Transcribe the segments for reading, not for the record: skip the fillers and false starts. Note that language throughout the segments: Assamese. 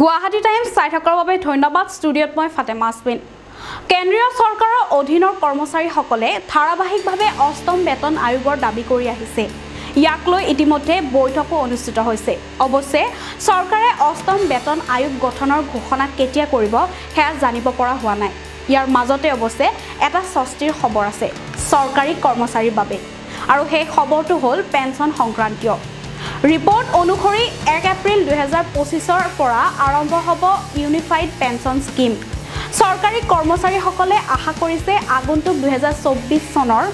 গুৱাহাটী টাইমছ চাই থকাৰ বাবে ধন্যবাদ। ষ্টুডিঅ'ত মই ফাতেমা আসমিন। কেন্দ্ৰীয় চৰকাৰৰ অধীনৰ কৰ্মচাৰীসকলে ধাৰাবাহিকভাৱে অষ্টম বেতন আয়োগৰ দাবী কৰি আহিছে। ইয়াক লৈ ইতিমধ্যে বৈঠকো অনুষ্ঠিত হৈছে। অৱশ্যে চৰকাৰে অষ্টম বেতন আয়োগ গঠনৰ ঘোষণা কেতিয়া কৰিব সেয়া জানিব পৰা হোৱা নাই। ইয়াৰ মাজতে অৱশ্যে এটা স্বস্তিৰ খবৰ আছে চৰকাৰী কৰ্মচাৰীৰ বাবে, আৰু সেই খবৰটো হ'ল পেঞ্চন সংক্ৰান্তীয়। ৰিপৰ্ট অনুসৰি 1 এপ্ৰিল 2025 পৰা আৰম্ভ হ'ব ইউনিফাইড পেঞ্চন স্কিম। চৰকাৰী কৰ্মচাৰীসকলে আশা কৰিছে আগন্তুক 2024 চনৰ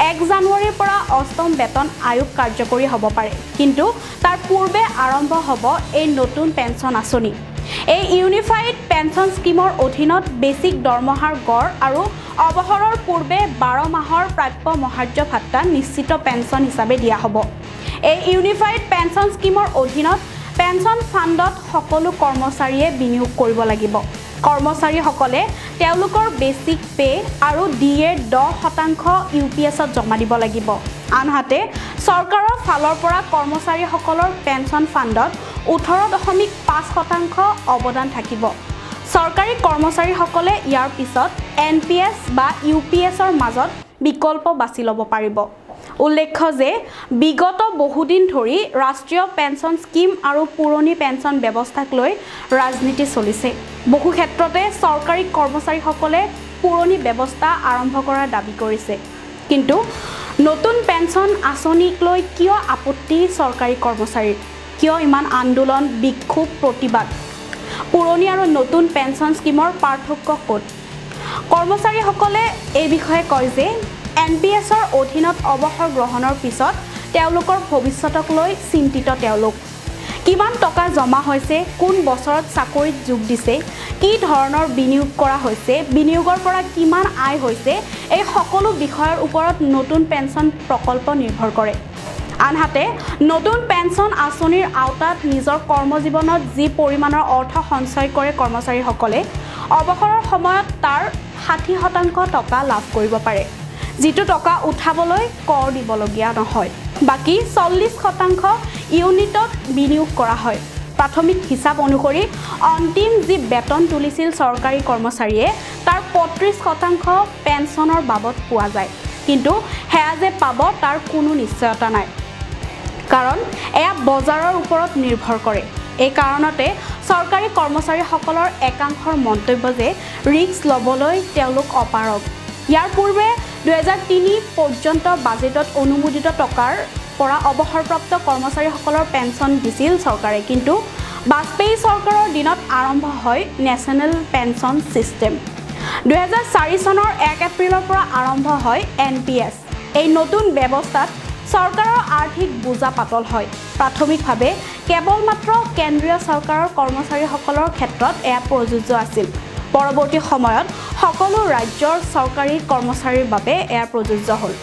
1 জানুৱাৰীৰ পৰা অষ্টম বেতন আয়োগ কাৰ্যকৰী হ'ব পাৰে, কিন্তু তাৰ পূৰ্বে আৰম্ভ হ'ব এই নতুন পেঞ্চন আঁচনি। এই ইউনিফাইড পেঞ্চন স্কিমৰ অধীনত বেচিক দৰমহাৰ গড় আৰু অৱসৰৰ পূৰ্বে 12 মাহৰ প্ৰাপ্য মহাৰ্য ভাত্তা নিশ্চিত পেঞ্চন হিচাপে দিয়া হ'ব। এই ইউনিফাইড পেঞ্চন স্কিমৰ অধীনত পেঞ্চন ফাণ্ডত সকলো কৰ্মচাৰীয়ে বিনিয়োগ কৰিব লাগিব। কৰ্মচাৰীসকলে তেওঁলোকৰ বেচিক পে আৰু ডিএৰ 10% ইউপিএছত জমা দিব লাগিব। আনহাতে চৰকাৰৰ ফালৰ পৰা কৰ্মচাৰীসকলৰ পেঞ্চন ফাণ্ডত 18.5% অৱদান থাকিব। চৰকাৰী কৰ্মচাৰীসকলে ইয়াৰ পিছত এনপিএছ বা ইউপিএছৰ মাজত বিকল্প বাছি ল'ব পাৰিব। উল্লেখ্য যে বিগত বহুদিন ধৰি ৰাষ্ট্ৰীয় পেঞ্চন স্কিম আৰু পুৰণি পেঞ্চন ব্যৱস্থাক লৈ ৰাজনীতি চলিছে। বহু ক্ষেত্ৰতে চৰকাৰী কৰ্মচাৰীসকলে পুৰণি ব্যৱস্থা আৰম্ভ কৰাৰ দাবী কৰিছে, কিন্তু নতুন পেঞ্চন আঁচনিক লৈ কিয় আপত্তি চৰকাৰী কৰ্মচাৰীৰ? কিয় ইমান আন্দোলন, বিক্ষোভ, প্ৰতিবাদ? পুৰণি আৰু নতুন পেঞ্চন স্কিমৰ পাৰ্থক্য ক'ত? কৰ্মচাৰীসকলে এই বিষয়ে কয় যে এনপিএছৰ অধীনত অৱসৰ গ্ৰহণৰ পিছত তেওঁলোকৰ ভৱিষ্যতক লৈ চিন্তিত। তেওঁলোক কিমান টকা জমা হৈছে, কোন বছৰত চাকৰিত যোগ দিছে, কি ধৰণৰ বিনিয়োগ কৰা হৈছে, বিনিয়োগৰ পৰা কিমান আয় হৈছে, এই সকলো বিষয়ৰ ওপৰত নতুন পেঞ্চন প্ৰকল্প নিৰ্ভৰ কৰে। আনহাতে নতুন পেঞ্চন আঁচনিৰ আওতাত নিজৰ কৰ্মজীৱনত যি পৰিমাণৰ অৰ্থ সঞ্চয় কৰে কৰ্মচাৰীসকলে, অৱসৰৰ সময়ত তাৰ 60% টকা লাভ কৰিব পাৰে, যিটো টকা উঠাবলৈ কৰ দিবলগীয়া নহয়। বাকী 40% ইউনিটত বিনিয়োগ কৰা হয়। প্ৰাথমিক হিচাপ অনুসৰি অন্তিম যি বেতন তুলিছিল চৰকাৰী কৰ্মচাৰীয়ে, তাৰ 35% পেঞ্চনৰ বাবদ পোৱা যায়, কিন্তু সেয়া যে পাব তাৰ কোনো নিশ্চয়তা নাই, কাৰণ এয়া বজাৰৰ ওপৰত নিৰ্ভৰ কৰে। এই কাৰণতে চৰকাৰী কৰ্মচাৰীসকলৰ একাংশৰ মন্তব্য যে ৰিস্ক ল'বলৈ তেওঁলোক অপাৰগ। ইয়াৰ পূৰ্বে 2003 পৰ্যন্ত বাজেটত অনুমোদিত টকাৰ পৰা অৱসৰপ্ৰাপ্ত কৰ্মচাৰীসকলৰ পেঞ্চন দিছিল চৰকাৰে, কিন্তু বাজপেয়ী চৰকাৰৰ দিনত আৰম্ভ হয় নেশ্যনেল পেঞ্চন ছিষ্টেম। 2004 চনৰ 1 এপ্ৰিলৰ পৰা আৰম্ভ হয় এনপিএছ। এই নতুন ব্যৱস্থাত চৰকাৰৰ আৰ্থিক বোজা পাতল হয়। প্ৰাথমিকভাৱে কেৱল মাত্ৰ কেন্দ্ৰীয় চৰকাৰৰ কৰ্মচাৰীসকলৰ ক্ষেত্ৰত এয়া প্ৰযোজ্য আছিল। পৰৱৰ্তী সময়ত সকলো ৰাজ্যৰ চৰকাৰী কৰ্মচাৰীৰ বাবে এয়া প্ৰযোজ্য হ'ল।